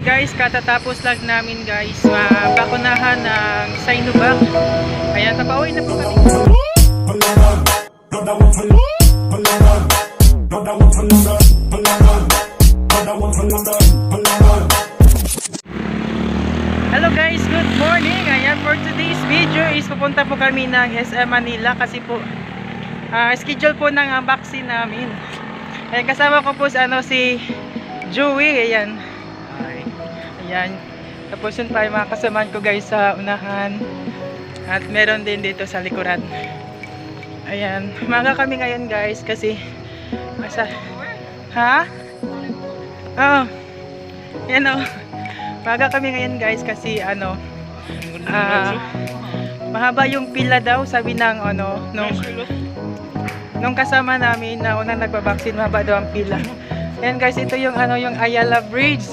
Guys, katatapos lang namin guys mabakunahan ng Sinovac. Ayan, papauwi na po kami. Hello guys, good morning. Ayan, for today's video is pupunta po kami ng SM Manila kasi po schedule po ng vaccine namin. Ayan, kasama ko po si Joey. Ayan. Ayan. Tapos yun pa yung mga kasamaan ko guys sa unahan. At meron din dito sa likuran. Ayan. Maga kami ngayon guys kasi ha? Oo. Yan o. Maga kami ngayon guys kasi mahaba yung pila daw sabi ng nung kasama namin na unang nagbabaksin, mahaba daw ang pila. Ayan guys, ito yung yung Ayala Bridge.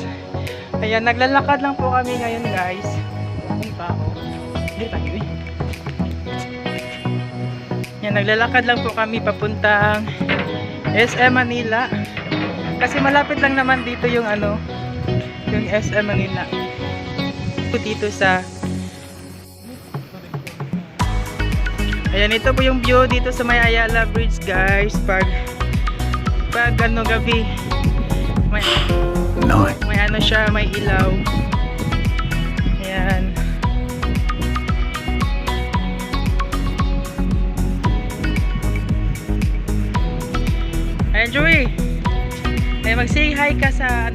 Ayan, naglalakad lang po kami ngayon guys. Ayan, naglalakad lang po kami papuntang SM Manila. Kasi malapit lang naman dito yung yung SM Manila. Dito sa ayan, ito po yung view dito sa may Ayala Bridge guys. Pag gabi may siya, may ilaw. Ayan. Ayan, Joey. Ayan, mag-say hi ka sa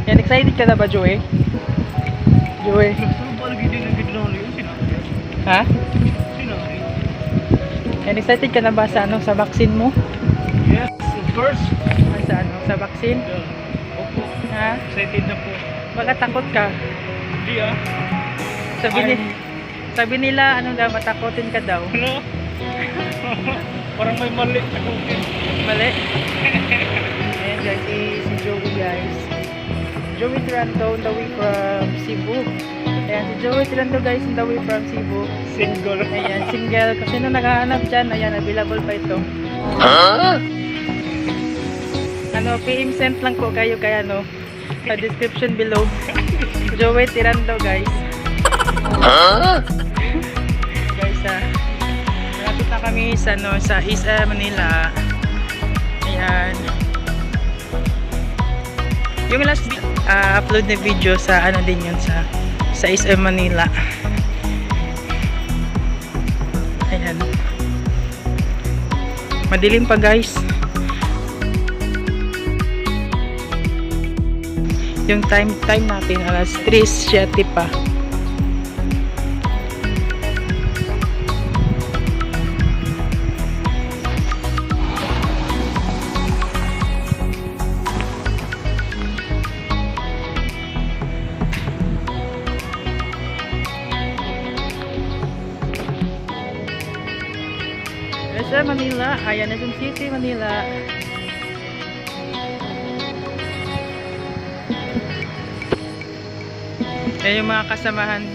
Yan, excited ka na ba, Joey? Joey? Ha? Yan, excited ka na ba sa sa vaccine mo? Yes, of course. Sa sa vaccine? Opo. Ha? Excited na po. Baka takot ka? Hindi Sabi nila, matakotin ka daw. Ano? Parang may mali. Takutin. Mali? Ayan guys, si Joey guys. Joey Tirando on the way from Cebu. Ayan, si Joey Tirando guys on the way from Cebu. Single. Ayan, single. Kasi nung naghahanap dyan, ayan, available pa ito. PM sent lang po kayo kaya sa description below. Joey Tirando guys. Guys, malapit na kami sa SM Manila. Ayan. Yung last upload na video sa din yun sa SM Manila. Ayan. Madilim pa guys. Yung time natin alas 3:07 pa. SM Manila, ayan, SM City, Manila. Ayan yung mga kasamahan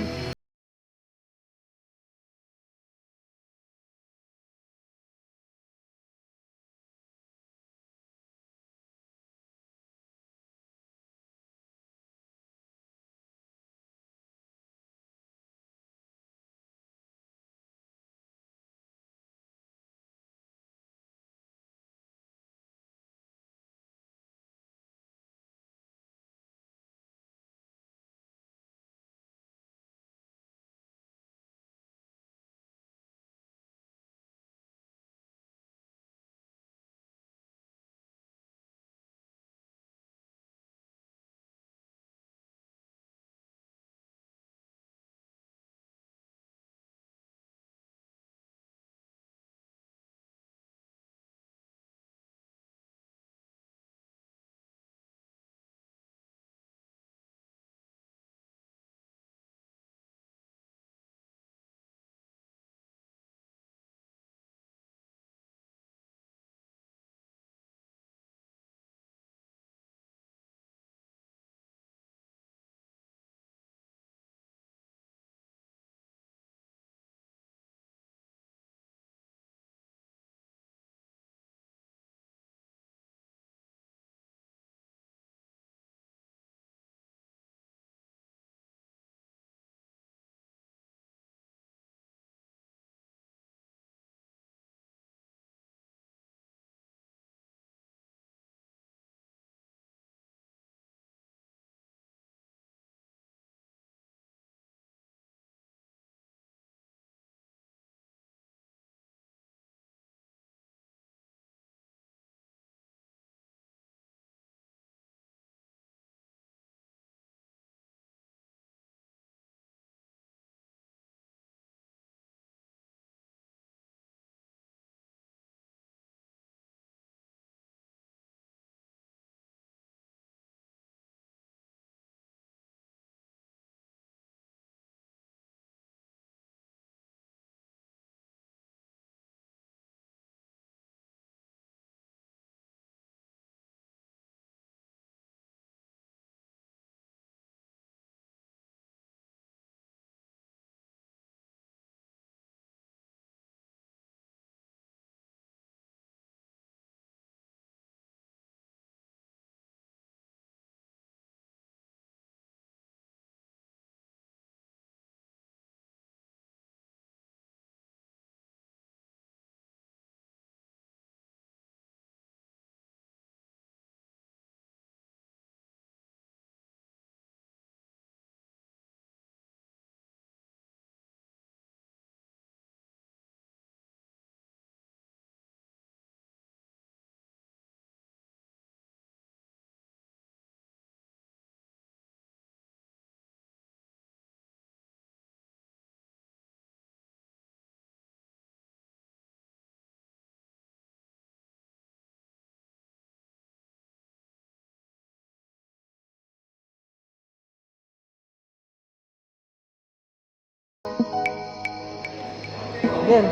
Yan.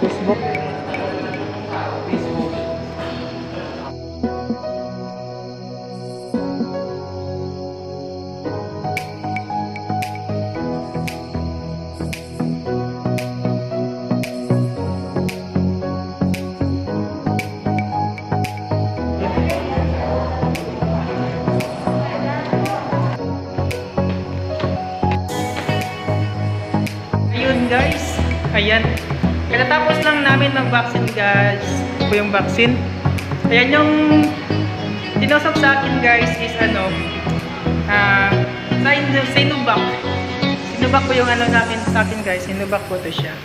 Facebook. Ayun guys, ayan. Katatapos lang namin mag-vaccine guys. Ito po yung vaccine. Ayan yung tinusap sa akin guys is ano, Sinovac. Sinovac po yung ano sa akin guys. Sinovac po to siya.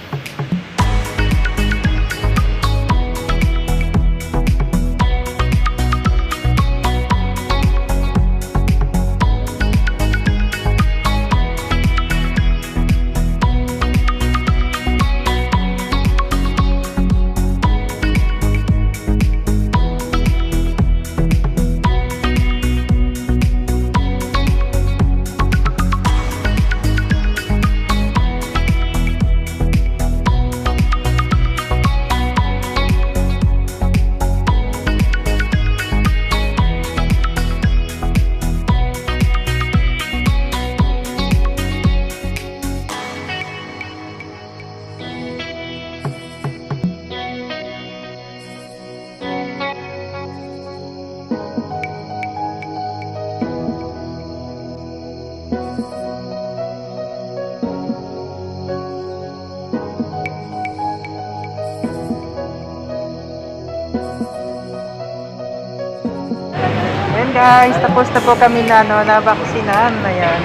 Ayan guys, tapos na po kami na vaksinan. Ayan.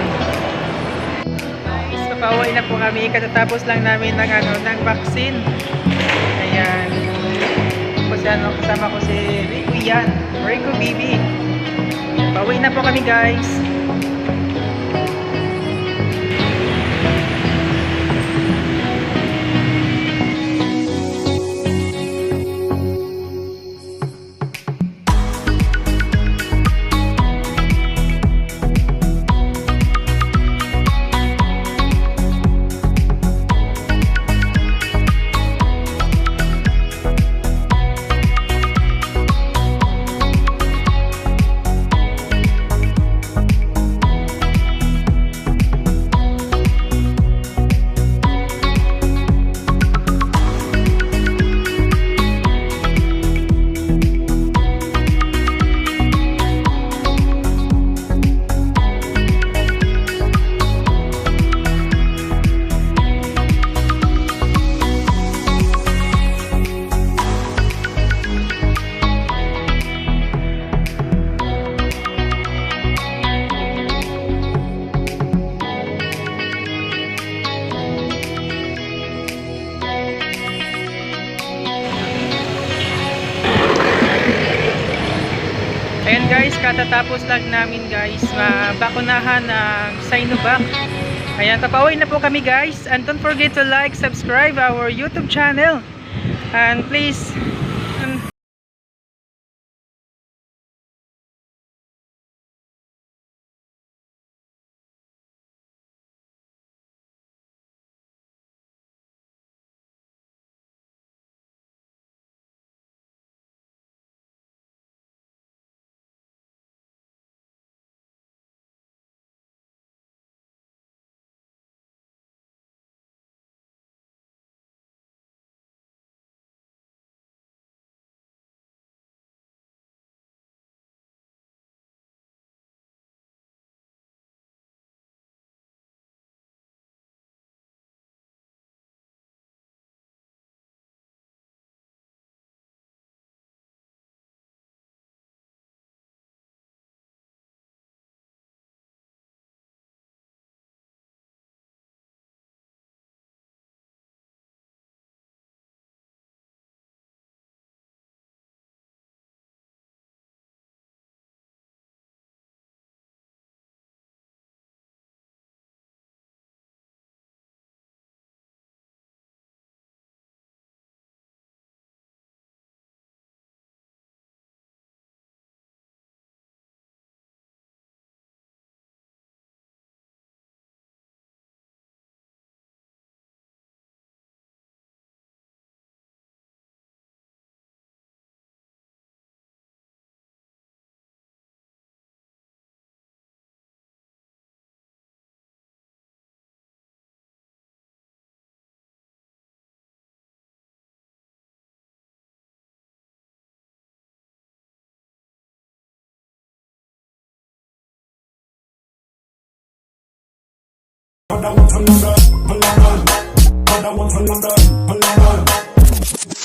Guys, papauwi na po kami. Katatapos lang namin ng vaccine. Ayan. Tapos kasama ko si Rico yan. Rico Bibi. Pauwi na po kami guys. Ayan guys, katatapos lang namin guys bakunahan ng Sinovac. Ayan, papauwi na po kami guys. And don't forget to like, subscribe our YouTube channel. And please Pada want to London, London. Pada want to London, London.